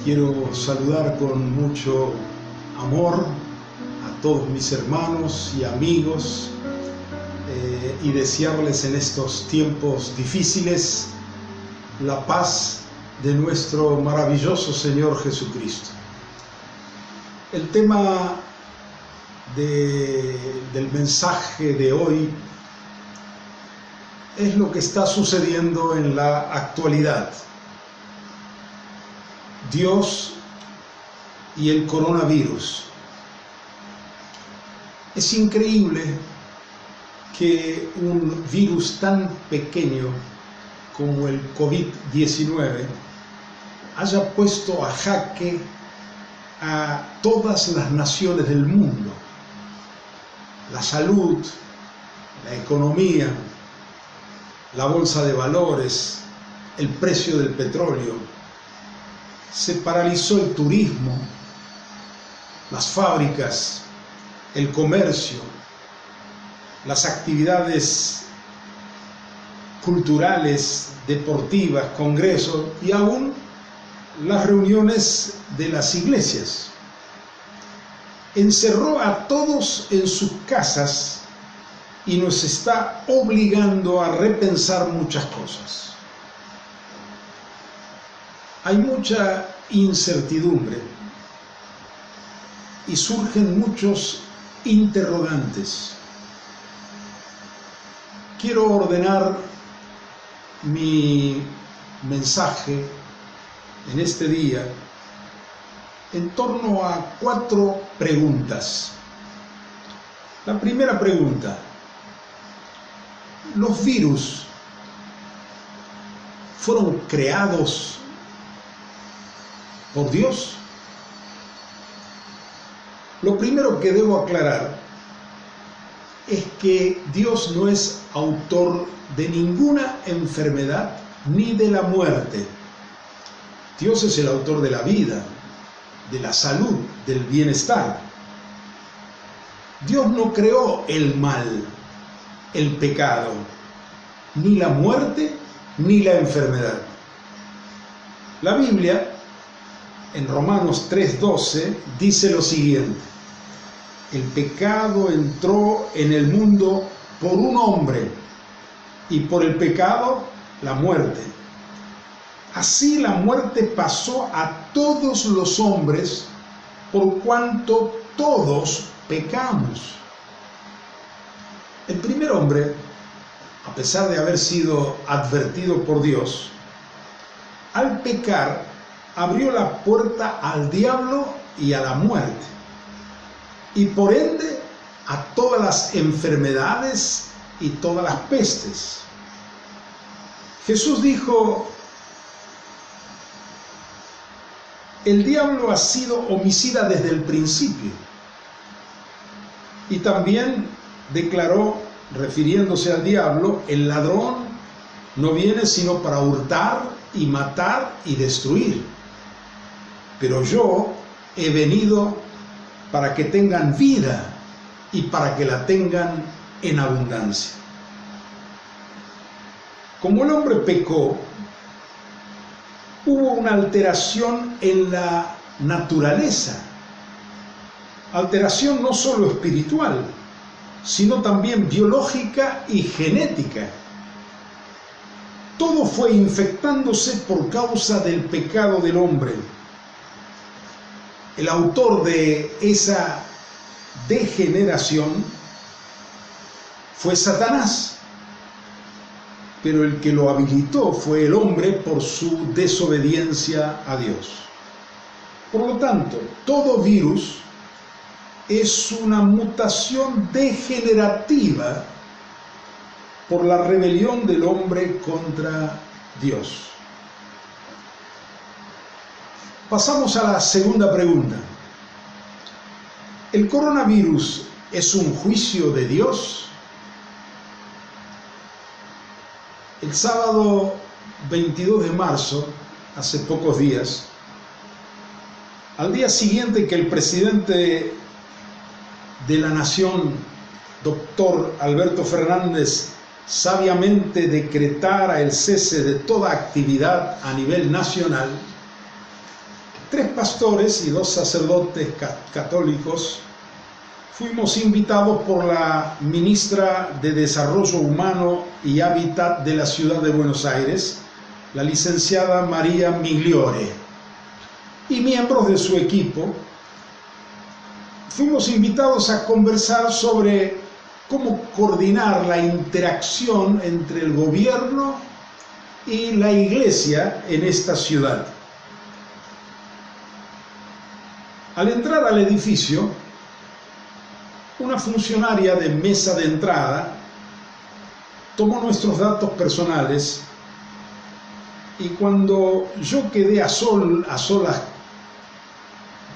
Quiero saludar con mucho amor a todos mis hermanos y amigos y desearles en estos tiempos difíciles la paz de nuestro maravilloso Señor Jesucristo. El tema del mensaje de hoy es lo que está sucediendo en la actualidad. Dios y el coronavirus. Es increíble que un virus tan pequeño como el COVID-19 haya puesto a jaque a todas las naciones del mundo. La salud, la economía, la bolsa de valores, el precio del petróleo. Se paralizó el turismo, las fábricas, el comercio, las actividades culturales, deportivas, congresos y aún las reuniones de las iglesias. Encerró a todos en sus casas y nos está obligando a repensar muchas cosas. Hay mucha incertidumbre y surgen muchos interrogantes. Quiero ordenar mi mensaje en este día en torno a 4 preguntas. La primera pregunta: ¿los virus fueron creados por Dios? Lo primero que debo aclarar es que Dios no es autor de ninguna enfermedad ni de la muerte. Dios es el autor de la vida, de la salud, del bienestar. Dios no creó el mal, el pecado, ni la muerte, ni la enfermedad. La Biblia, en Romanos 3:12, dice lo siguiente: el pecado entró en el mundo por un hombre, y por el pecado la muerte. Así la muerte pasó a todos los hombres, por cuanto todos pecamos. El primer hombre, a pesar de haber sido advertido por Dios, al pecar abrió la puerta al diablo y a la muerte, y por ende a todas las enfermedades y todas las pestes. Jesús dijo: el diablo ha sido homicida desde el principio. Y también declaró, refiriéndose al diablo: el ladrón no viene sino para hurtar y matar y destruir. Pero yo he venido para que tengan vida y para que la tengan en abundancia. Como el hombre pecó, hubo una alteración en la naturaleza. Alteración no solo espiritual, sino también biológica y genética. Todo fue infectándose por causa del pecado del hombre. El autor de esa degeneración fue Satanás, pero el que lo habilitó fue el hombre por su desobediencia a Dios. Por lo tanto, todo virus es una mutación degenerativa por la rebelión del hombre contra Dios. Pasamos a la segunda pregunta. ¿El coronavirus es un juicio de Dios? El sábado 22 de marzo, hace pocos días, al día siguiente que el presidente de la Nación, doctor Alberto Fernández, sabiamente decretara el cese de toda actividad a nivel nacional, 3 pastores y 2 sacerdotes católicos fuimos invitados por la ministra de Desarrollo Humano y Hábitat de la ciudad de Buenos Aires, la licenciada María Migliore, y miembros de su equipo. Fuimos invitados a conversar sobre cómo coordinar la interacción entre el gobierno y la iglesia en esta ciudad. Al entrar al edificio, una funcionaria de mesa de entrada tomó nuestros datos personales y cuando yo quedé a solas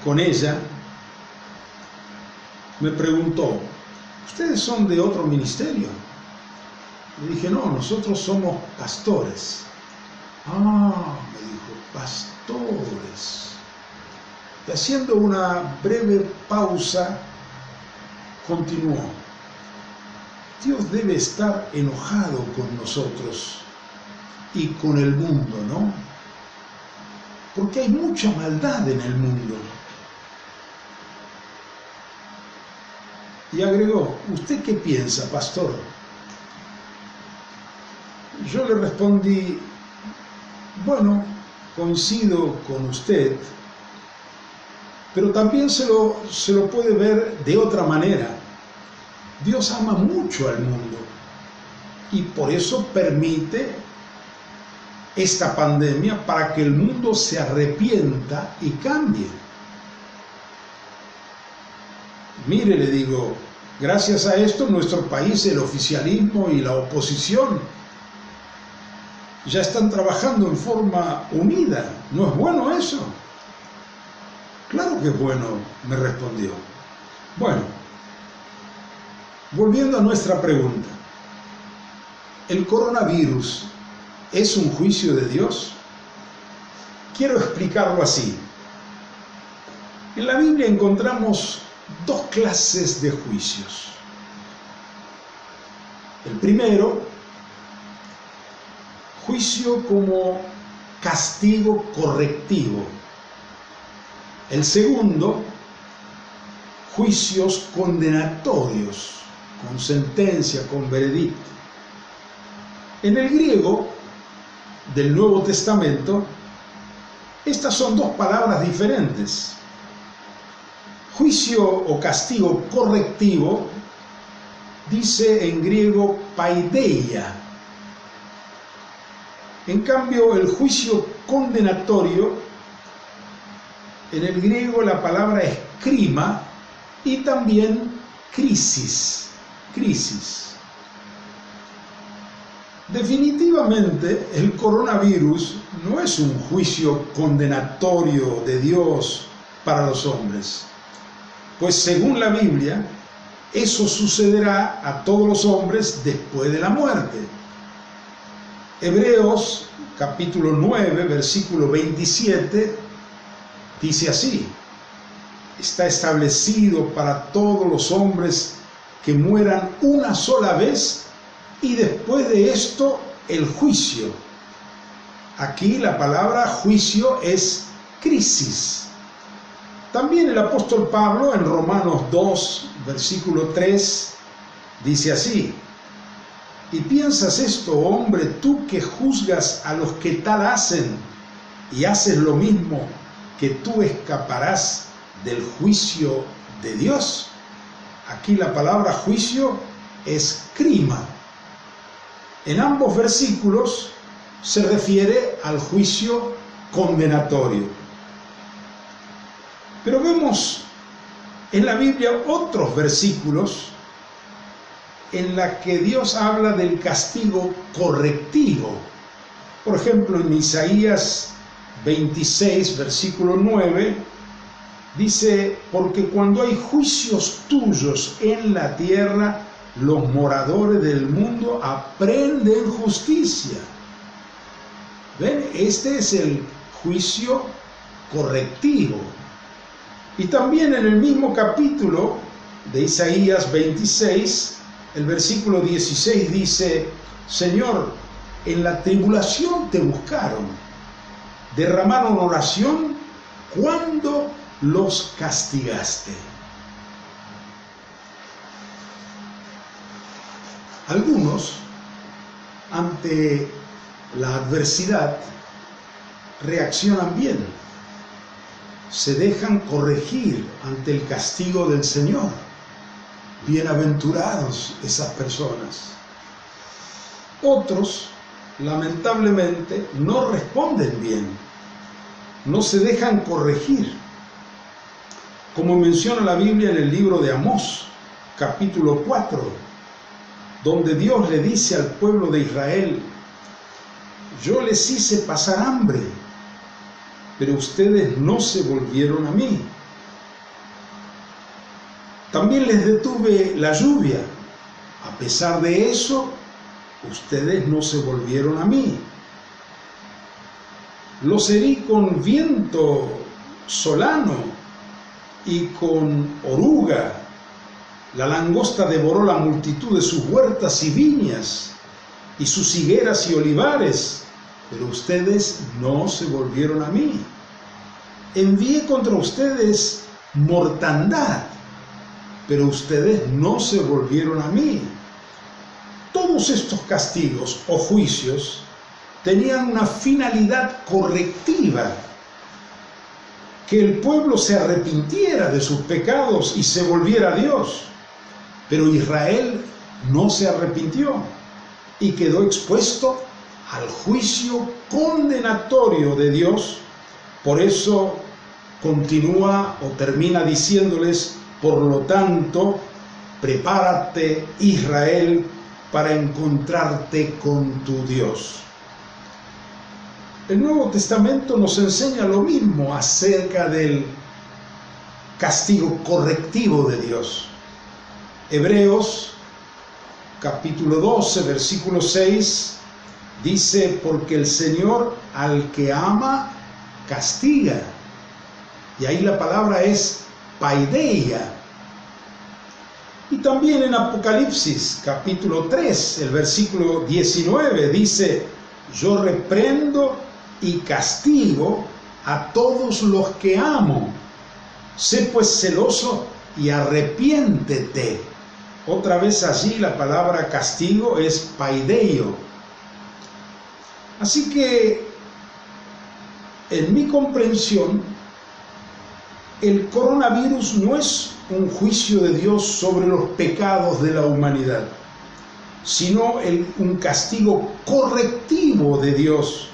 con ella, me preguntó: ¿ustedes son de otro ministerio? Le dije: no, nosotros somos pastores. Ah, me dijo, pastores. Y haciendo una breve pausa, continuó: Dios debe estar enojado con nosotros y con el mundo, ¿no? Porque hay mucha maldad en el mundo. Y agregó: ¿usted qué piensa, pastor? Yo le respondí: bueno, coincido con usted, pero también se lo puede ver de otra manera. Dios ama mucho al mundo y por eso permite esta pandemia, para que el mundo se arrepienta y cambie. Mire, le digo, gracias a esto nuestro país, el oficialismo y la oposición ya están trabajando en forma unida. ¿No es bueno eso? Claro que es bueno, me respondió. Bueno, volviendo a nuestra pregunta, ¿el coronavirus es un juicio de Dios? Quiero explicarlo así. En la Biblia encontramos 2 clases de juicios. El primero, juicio como castigo correctivo. El segundo, juicios condenatorios, con sentencia, con veredicto. En el griego del Nuevo Testamento, estas son 2 palabras diferentes. Juicio o castigo correctivo dice en griego paideia. En cambio, el juicio condenatorio, en el griego la palabra es krima y también crisis. Definitivamente, el coronavirus no es un juicio condenatorio de Dios para los hombres, pues según la Biblia, eso sucederá a todos los hombres después de la muerte. Hebreos capítulo 9, versículo 27, dice así: está establecido para todos los hombres que mueran una sola vez y después de esto el juicio. Aquí la palabra juicio es crisis. También el apóstol Pablo en Romanos 2, versículo 3, dice así: ¿y piensas esto, hombre, tú que juzgas a los que tal hacen y haces lo mismo, que tú escaparás del juicio de Dios? Aquí la palabra juicio es crima. En ambos versículos se refiere al juicio condenatorio. Pero vemos en la Biblia otros versículos en la que Dios habla del castigo correctivo. Por ejemplo, en Isaías 26, versículo 9, dice: porque cuando hay juicios tuyos en la tierra, los moradores del mundo aprenden justicia. ¿Ven? Este es el juicio correctivo. Y también en el mismo capítulo de Isaías 26, el versículo 16 dice: Señor, en la tribulación te buscaron, derramaron oración ¿cuándo los castigaste? Algunos, ante la adversidad, reaccionan bien, se dejan corregir ante el castigo del Señor. Bienaventurados esas personas. Otros, lamentablemente, no responden bien, no se dejan corregir. Como menciona la Biblia en el libro de Amós, capítulo 4, donde Dios le dice al pueblo de Israel: yo les hice pasar hambre, pero ustedes no se volvieron a mí. También les detuve la lluvia, a pesar de eso, ustedes no se volvieron a mí. Los herí con viento solano y con oruga. La langosta devoró la multitud de sus huertas y viñas, y sus higueras y olivares, pero ustedes no se volvieron a mí. Envié contra ustedes mortandad, pero ustedes no se volvieron a mí. Todos estos castigos o juicios tenían una finalidad correctiva: que el pueblo se arrepintiera de sus pecados y se volviera a Dios. Pero Israel no se arrepintió y quedó expuesto al juicio condenatorio de Dios. Por eso continúa o termina diciéndoles: por lo tanto, prepárate, Israel, para encontrarte con tu Dios. El Nuevo Testamento nos enseña lo mismo acerca del castigo correctivo de Dios. Hebreos capítulo 12, versículo 6 dice: porque el Señor al que ama castiga. Y ahí la palabra es paideia. Y también en Apocalipsis capítulo 3, el versículo 19 dice: yo reprendo y castigo a todos los que amo. Sé pues celoso y arrepiéntete. Otra vez allí la palabra castigo es paideio. Así que, en mi comprensión, el coronavirus no es un juicio de Dios sobre los pecados de la humanidad, sino un castigo correctivo de Dios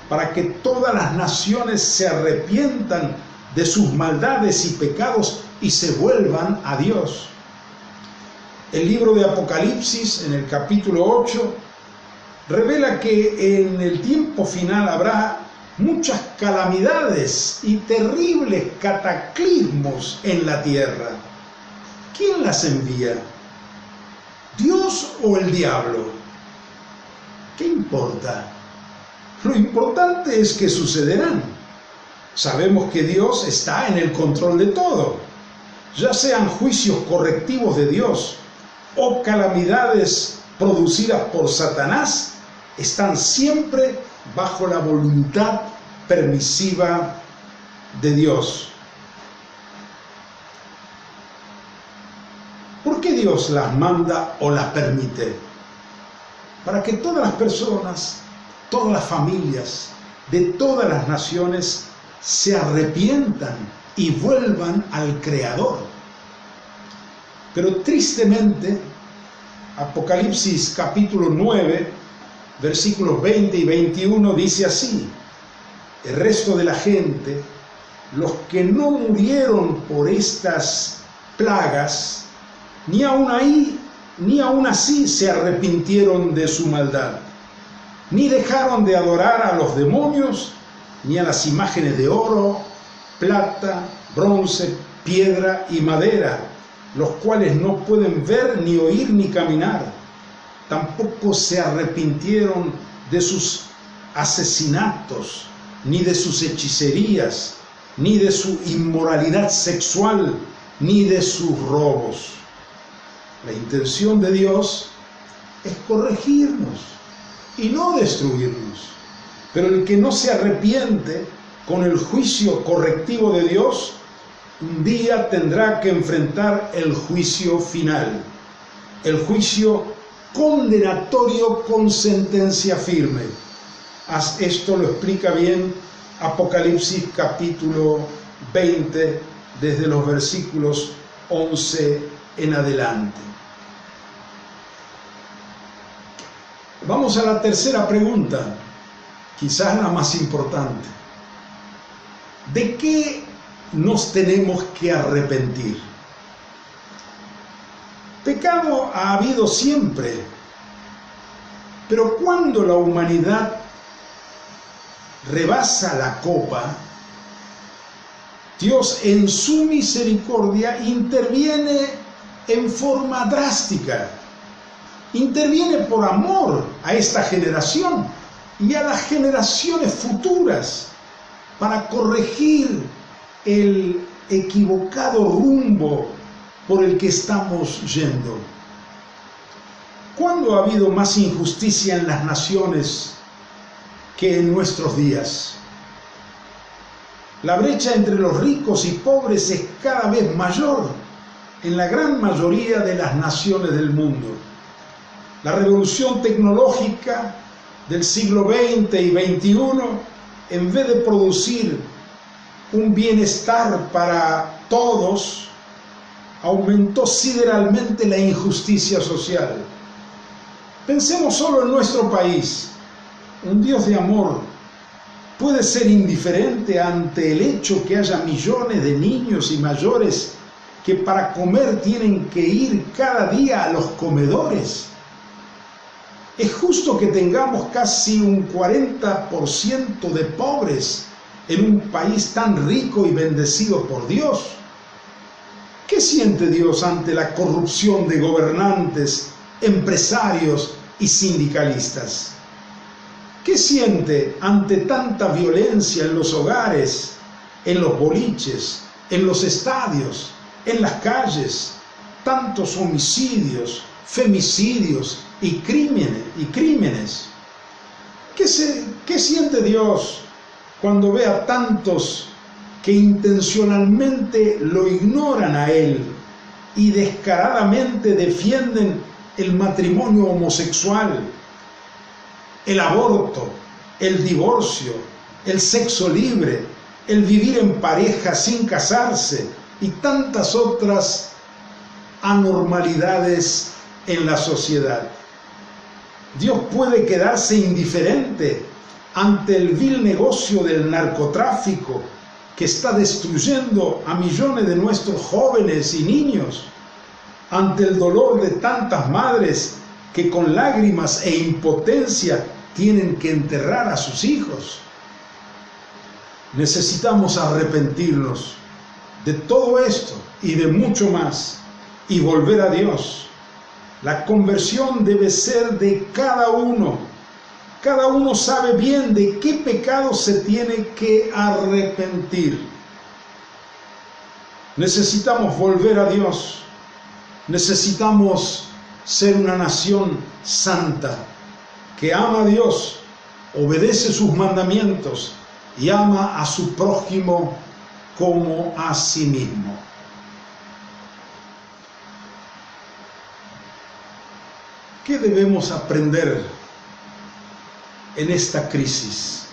para que todas las naciones se arrepientan de sus maldades y pecados y se vuelvan a Dios. El libro de Apocalipsis, en el capítulo 8, revela que en el tiempo final habrá muchas calamidades y terribles cataclismos en la tierra. ¿Quién las envía? ¿Dios o el diablo? ¿Qué importa? Lo importante es que sucederán. Sabemos que Dios está en el control de todo. Ya sean juicios correctivos de Dios o calamidades producidas por Satanás, están siempre bajo la voluntad permisiva de Dios. ¿Por qué Dios las manda o las permite? Para que todas las personas, todas las familias, de todas las naciones se arrepientan y vuelvan al Creador. Pero tristemente, Apocalipsis capítulo 9, versículos 20 y 21 dice así: el resto de la gente, los que no murieron por estas plagas, ni aun así se arrepintieron de su maldad, ni dejaron de adorar a los demonios, ni a las imágenes de oro, plata, bronce, piedra y madera, los cuales no pueden ver, ni oír, ni caminar. Tampoco se arrepintieron de sus asesinatos, ni de sus hechicerías, ni de su inmoralidad sexual, ni de sus robos. La intención de Dios es corregirnos y no destruirnos. Pero el que no se arrepiente con el juicio correctivo de Dios, un día tendrá que enfrentar el juicio final, el juicio condenatorio con sentencia firme. Esto lo explica bien Apocalipsis capítulo 20, desde los versículos 11 en adelante. Vamos a la tercera pregunta, quizás la más importante. ¿De qué nos tenemos que arrepentir? Pecado ha habido siempre, pero cuando la humanidad rebasa la copa, Dios en su misericordia interviene en forma drástica. Interviene por amor a esta generación y a las generaciones futuras para corregir el equivocado rumbo por el que estamos yendo. ¿Cuándo ha habido más injusticia en las naciones que en nuestros días? La brecha entre los ricos y pobres es cada vez mayor en la gran mayoría de las naciones del mundo. La revolución tecnológica del siglo XX y XXI, en vez de producir un bienestar para todos, aumentó sideralmente la injusticia social. Pensemos solo en nuestro país. Un Dios de amor puede ser indiferente ante el hecho que haya millones de niños y mayores que para comer tienen que ir cada día a los comedores. ¿Es justo que tengamos casi un 40% de pobres en un país tan rico y bendecido por Dios? ¿Qué siente Dios ante la corrupción de gobernantes, empresarios y sindicalistas? ¿Qué siente ante tanta violencia en los hogares, en los boliches, en los estadios, en las calles, tantos homicidios, femicidios y crímenes? ¿Qué siente Dios cuando ve a tantos que intencionalmente lo ignoran a Él y descaradamente defienden el matrimonio homosexual, el aborto, el divorcio, el sexo libre, el vivir en pareja sin casarse y tantas otras anormalidades en la sociedad? ¿Dios puede quedarse indiferente ante el vil negocio del narcotráfico que está destruyendo a millones de nuestros jóvenes y niños? ¿Ante el dolor de tantas madres que con lágrimas e impotencia tienen que enterrar a sus hijos? Necesitamos arrepentirnos de todo esto y de mucho más y volver a Dios. La conversión debe ser de cada uno. Cada uno sabe bien de qué pecado se tiene que arrepentir. Necesitamos volver a Dios. Necesitamos ser una nación santa, que ama a Dios, obedece sus mandamientos y ama a su prójimo como a sí mismo. ¿Qué debemos aprender en esta crisis?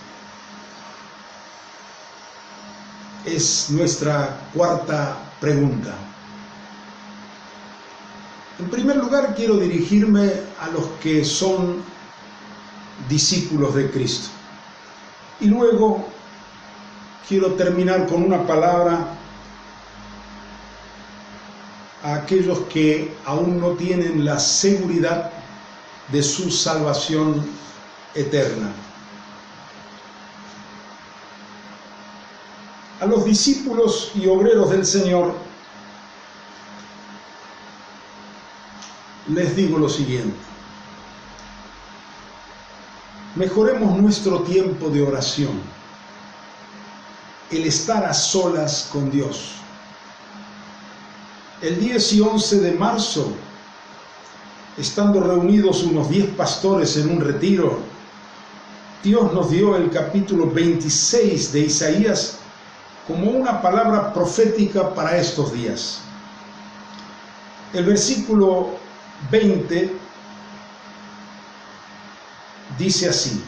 Es nuestra cuarta pregunta. En primer lugar, quiero dirigirme a los que son discípulos de Cristo. Y luego quiero terminar con una palabra a aquellos que aún no tienen la seguridad de su salvación eterna. A los discípulos y obreros del Señor les digo lo siguiente: mejoremos nuestro tiempo de oración, el estar a solas con Dios. El 10 y 11 de marzo, estando reunidos unos 10 pastores en un retiro, Dios nos dio el capítulo 26 de Isaías como una palabra profética para estos días. El versículo 20 dice así: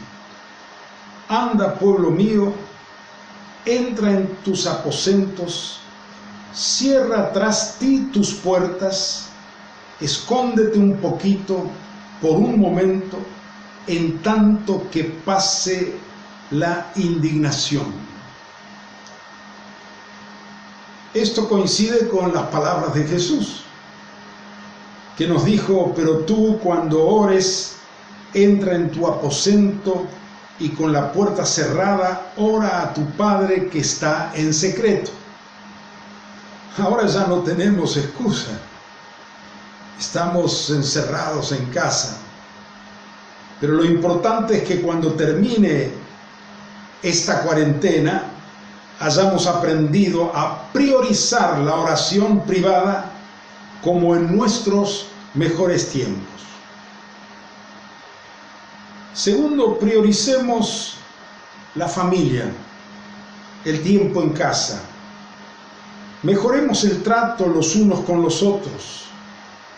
Anda, pueblo mío, entra en tus aposentos, cierra tras ti tus puertas, escóndete un poquito por un momento, en tanto que pase la indignación. Esto coincide con las palabras de Jesús, que nos dijo: pero tú, cuando ores, entra en tu aposento y con la puerta cerrada, ora a tu Padre que está en secreto. Ahora ya no tenemos excusa. Estamos encerrados en casa. Pero lo importante es que cuando termine esta cuarentena, hayamos aprendido a priorizar la oración privada como en nuestros mejores tiempos. Segundo, prioricemos la familia, el tiempo en casa. Mejoremos el trato los unos con los otros.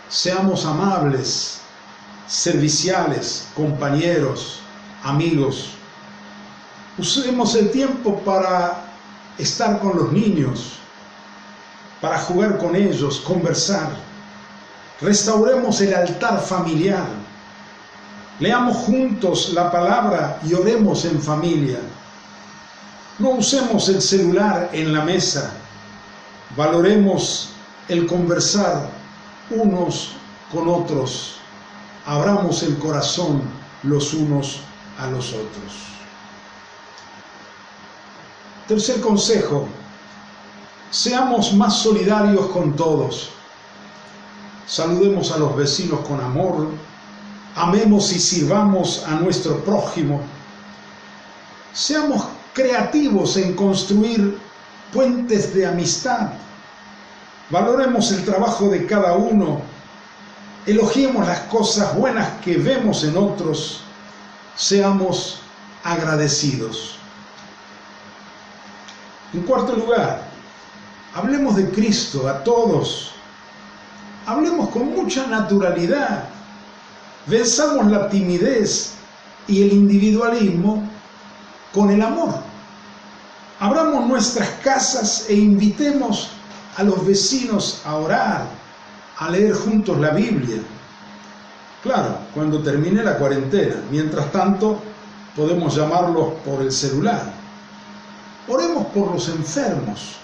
Seamos amables, serviciales, compañeros, amigos. Usemos el tiempo para estar con los niños, para jugar con ellos, conversar. Restauremos el altar familiar. Leamos juntos la palabra y oremos en familia. No usemos el celular en la mesa. Valoremos el conversar unos con otros. Abramos el corazón los unos a los otros. Tercer consejo: seamos más solidarios con todos. Saludemos a los vecinos con amor. Amemos y sirvamos a nuestro prójimo. Seamos creativos en construir puentes de amistad. Valoremos el trabajo de cada uno. Elogiemos las cosas buenas que vemos en otros. Seamos agradecidos. En cuarto lugar, hablemos de Cristo a todos. Hablemos con mucha naturalidad. Venzamos la timidez y el individualismo con el amor. Abramos nuestras casas e invitemos a los vecinos a orar, a leer juntos la Biblia. Claro, cuando termine la cuarentena. Mientras tanto, podemos llamarlos por el celular. Oremos por los enfermos.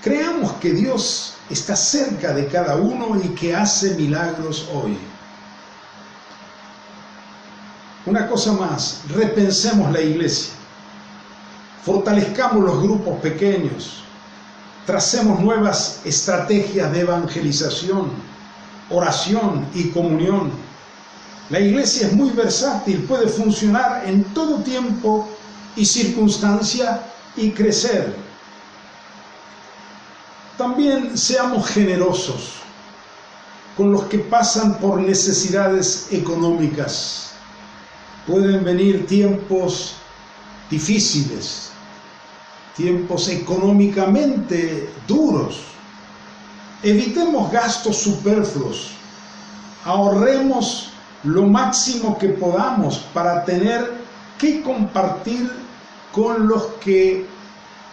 Creamos que Dios está cerca de cada uno y que hace milagros hoy. Una cosa más, repensemos la iglesia. Fortalezcamos los grupos pequeños. Tracemos nuevas estrategias de evangelización, oración y comunión. La iglesia es muy versátil, puede funcionar en todo tiempo y circunstancia y crecer. También seamos generosos con los que pasan por necesidades económicas. Pueden venir tiempos difíciles, tiempos económicamente duros. Evitemos gastos superfluos. Ahorremos lo máximo que podamos para tener que compartir con los que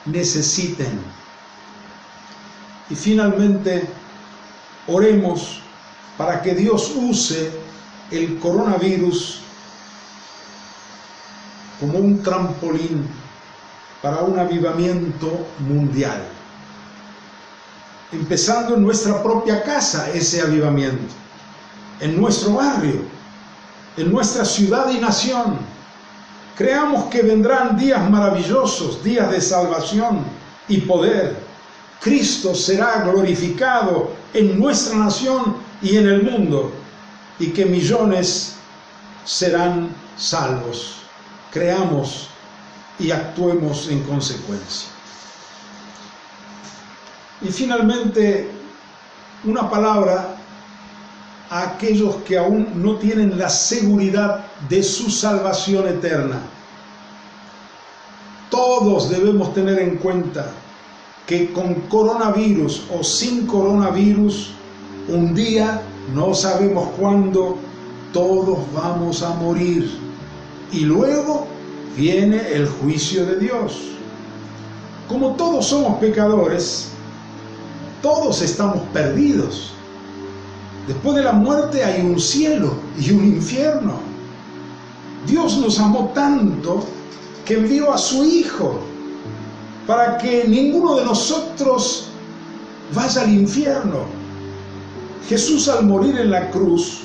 necesiten. Y finalmente, oremos para que Dios use el coronavirus como un trampolín para un avivamiento mundial. Empezando en nuestra propia casa ese avivamiento, en nuestro barrio, en nuestra ciudad y nación. Creamos que vendrán días maravillosos, días de salvación y poder. Cristo será glorificado en nuestra nación y en el mundo, y que millones serán salvos. Creamos y actuemos en consecuencia. Y finalmente, una palabra a aquellos que aún no tienen la seguridad de su salvación eterna. Todos debemos tener en cuenta que con coronavirus o sin coronavirus, un día, no sabemos cuándo, todos vamos a morir. Y luego viene el juicio de Dios. Como todos somos pecadores, todos estamos perdidos. Después de la muerte hay un cielo y un infierno. Dios nos amó tanto que envió a su Hijo para que ninguno de nosotros vaya al infierno. Jesús, al morir en la cruz,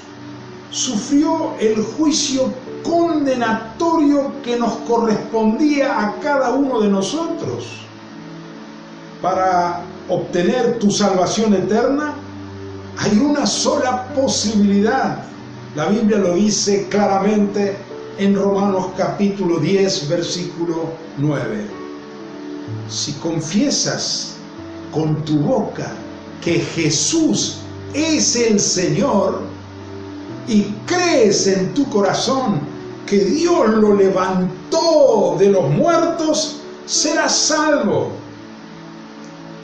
sufrió el juicio condenatorio que nos correspondía a cada uno de nosotros. Para obtener tu salvación eterna, hay una sola posibilidad. La Biblia lo dice claramente en Romanos capítulo 10, versículo 9. Si confiesas con tu boca que Jesús es el Señor y crees en tu corazón que Dios lo levantó de los muertos, serás salvo.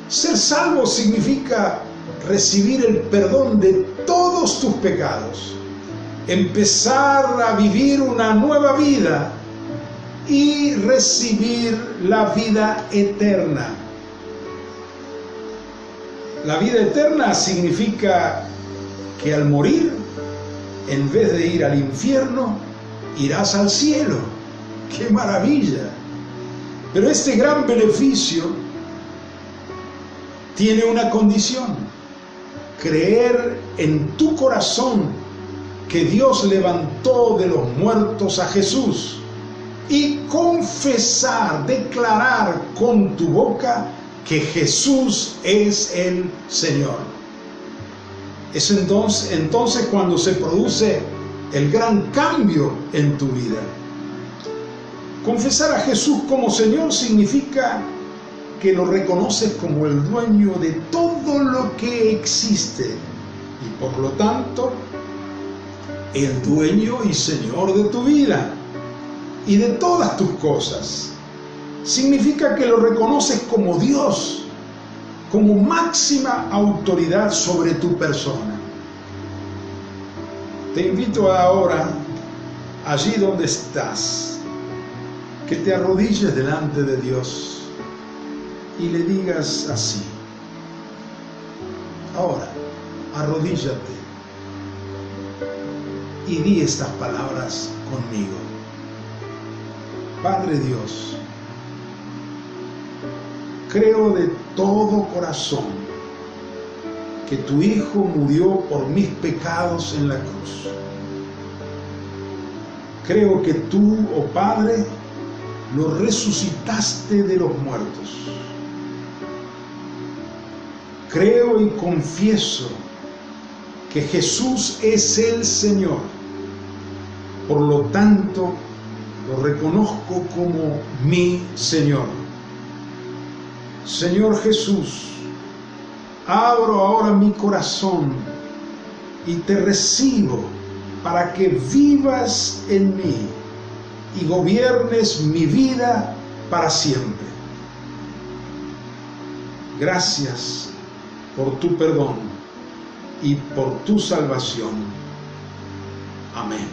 Ser salvo significa recibir el perdón de todos tus pecados, empezar a vivir una nueva vida y recibir la vida eterna. La vida eterna significa que al morir, en vez de ir al infierno, irás al cielo. ¡Qué maravilla! Pero este gran beneficio tiene una condición: creer en tu corazón que Dios levantó de los muertos a Jesús y confesar, declarar con tu boca que Jesús es el Señor. Es entonces cuando se produce el gran cambio en tu vida. Confesar a Jesús como Señor significa que lo reconoces como el dueño de todo lo que existe y por lo tanto el dueño y Señor de tu vida y de todas tus cosas. Significa que lo reconoces como Dios, como máxima autoridad sobre tu persona. Te invito ahora, allí donde estás, que te arrodilles delante de Dios y le digas así. Ahora, arrodíllate y di estas palabras conmigo. Padre Dios, creo de todo corazón que tu Hijo murió por mis pecados en la cruz. Creo que tú, oh Padre, lo resucitaste de los muertos. Creo y confieso que Jesús es el Señor. Por lo tanto, lo reconozco como mi Señor. Señor Jesús, abro ahora mi corazón y te recibo para que vivas en mí y gobiernes mi vida para siempre. Gracias por tu perdón y por tu salvación. Amén.